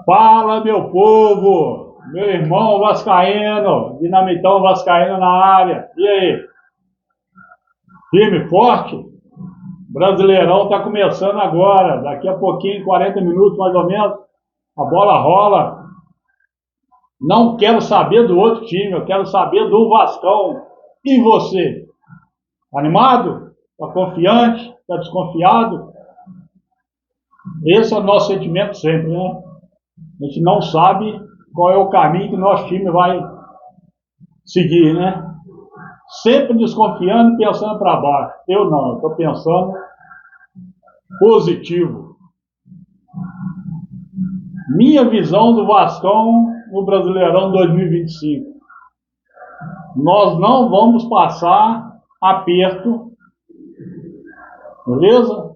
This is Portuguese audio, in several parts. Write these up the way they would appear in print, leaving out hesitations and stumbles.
Fala, meu povo! Meu irmão vascaíno, dinamitão vascaíno na área. E aí? Firme, forte? Brasileirão tá começando agora. Daqui a pouquinho, 40 minutos mais ou menos, a bola rola. Não quero saber do outro time, eu quero saber do Vascão. E você? Animado? Tá confiante? Tá desconfiado? Esse é o nosso sentimento sempre, né? A gente não sabe qual é o caminho que o nosso time vai seguir, né? Sempre desconfiando e pensando para baixo. Eu não, eu estou pensando positivo. Minha visão do Vascão no Brasileirão 2025. Nós não vamos passar aperto, beleza?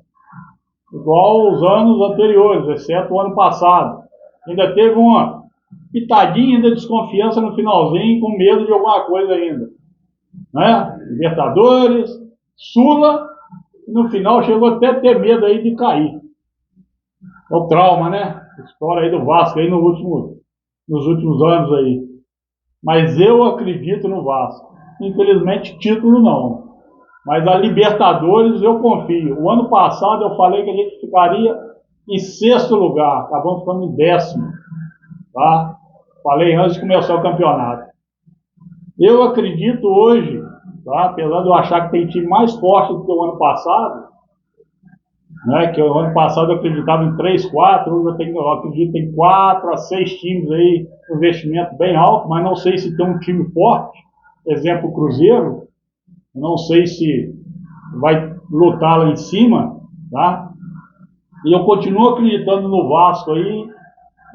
Igual os anos anteriores, exceto o ano passado. Ainda teve uma pitadinha de desconfiança no finalzinho, com medo de alguma coisa ainda. Né? Libertadores, Sula, e no final chegou até a ter medo aí de cair. É o trauma, né? A história aí do Vasco aí nos últimos anos aí. Mas eu acredito no Vasco. Infelizmente, título não. Mas a Libertadores eu confio. O ano passado eu falei que a gente ficaria em 6º lugar. Acabamos ficando em 10º. Tá? Falei antes de começar o campeonato. Eu acredito hoje, tá? Apesar de eu achar que tem time mais forte do que o ano passado, né? Que o ano passado eu acreditava em 3, 4, hoje eu acredito em 4 a 6 times aí, investimento bem alto, mas não sei se tem um time forte, exemplo o Cruzeiro, não sei se vai lutar lá em cima, tá? E eu continuo acreditando no Vasco aí,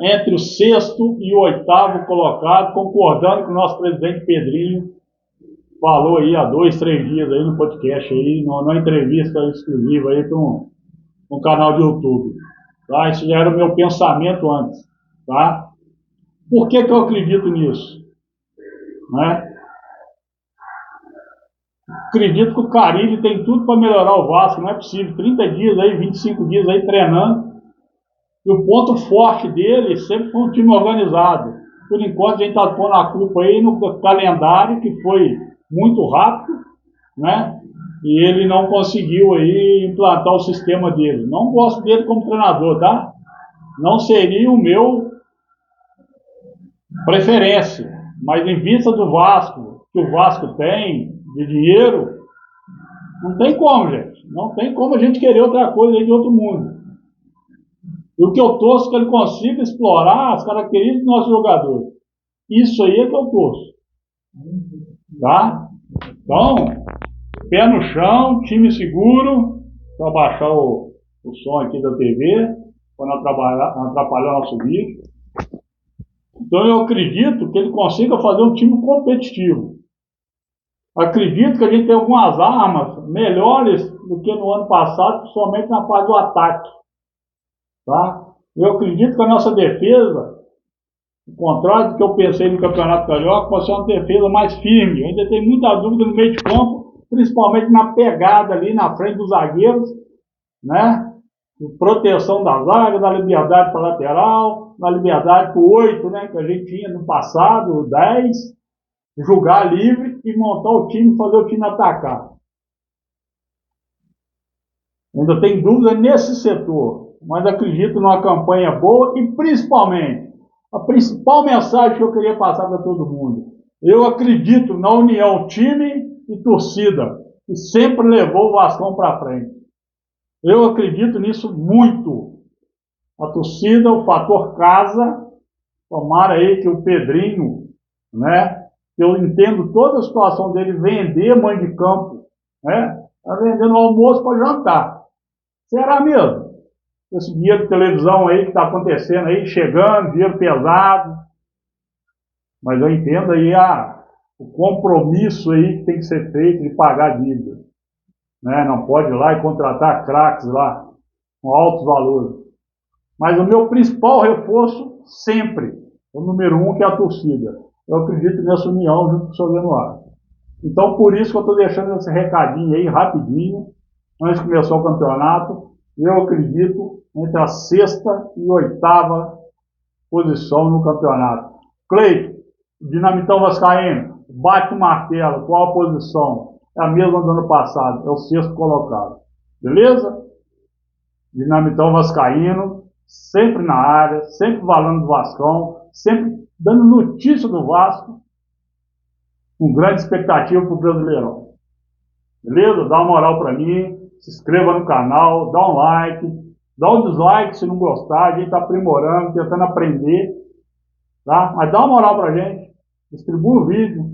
entre o 6º e o 8º colocado, concordando com o nosso presidente Pedrinho, falou aí há 2, 3 dias aí no podcast aí, numa entrevista exclusiva aí para um canal de YouTube. Tá? Isso já era o meu pensamento antes. Tá? Por que eu acredito nisso? Né? Acredito que o Carille tem tudo para melhorar o Vasco, não é possível. 30 dias aí, 25 dias aí treinando. E o ponto forte dele sempre foi um time organizado. Por enquanto a gente está pondo a culpa aí no calendário, que foi muito rápido, né? E ele não conseguiu aí implantar o sistema dele. Não gosto dele como treinador, tá? Não seria o meu preferência. Mas em vista do Vasco, que o Vasco tem de dinheiro, não tem como, gente. Não tem como a gente querer outra coisa aí de outro mundo. E o que eu torço é que ele consiga explorar as características dos nossos jogadores. Isso aí é que eu torço. Tá? Então, pé no chão, time seguro. Vou abaixar o som aqui da TV, para não atrapalhar o nosso vídeo. Então eu acredito que ele consiga fazer um time competitivo. Acredito que a gente tem algumas armas melhores do que no ano passado, principalmente na parte do ataque. Tá? Eu acredito que a nossa defesa, ao contrário do que eu pensei no Campeonato Carioca, pode ser uma defesa mais firme. Eu ainda tem muita dúvida no meio de campo, principalmente na pegada ali na frente dos zagueiros, né? Proteção da zaga, da liberdade para lateral, da liberdade para o 8, né? Que a gente tinha no passado, o 10, jogar livre e montar o time, fazer o time atacar. Ainda tem dúvida nesse setor, mas acredito numa campanha boa e principalmente, a principal mensagem que eu queria passar para todo mundo, eu acredito na união time e torcida, que sempre levou o Vascão para frente. Eu acredito nisso muito. A torcida, o fator casa, tomara aí que o Pedrinho, né, eu entendo toda a situação dele, vender mãe de campo, né, tá vendendo almoço para jantar. Será mesmo? Esse dinheiro de televisão aí que está acontecendo aí, chegando, dinheiro pesado. Mas eu entendo aí o compromisso aí que tem que ser feito de pagar a dívida. Né? Não pode ir lá e contratar craques lá, com altos valores. Mas o meu principal reforço, sempre, o número 1, que é a torcida. Eu acredito nessa união junto com o seu Januário. Então, por isso que eu estou deixando esse recadinho aí, rapidinho, antes de começar o campeonato. Eu acredito entre a 6ª e 8ª posição no campeonato. Cleiton, Dinamitão Vascaíno, bate o martelo, qual a posição? É a mesma do ano passado, é o sexto colocado. Beleza? Dinamitão Vascaíno, sempre na área, sempre falando do Vascão, sempre dando notícia do Vasco, com grande expectativa para o Brasileirão. Beleza? Dá uma moral para mim, se inscreva no canal, dá um like, dá um dislike se não gostar, a gente está aprimorando, tentando aprender, tá? Mas dá uma moral para a gente, distribua o vídeo,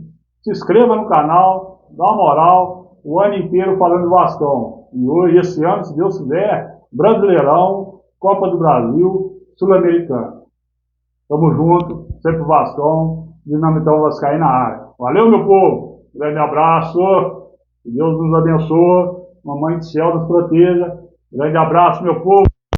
se inscreva no canal, dá uma moral, o ano inteiro falando do Vascão. E hoje, esse ano, se Deus quiser, Brasileirão, Copa do Brasil, Sul-Americano. Tamo junto, sempre Vascão, Dinamitão Vascaíno na área. Valeu, meu povo, grande abraço, que Deus nos abençoe, Mamãe do Céu nos proteja. Grande abraço, meu povo.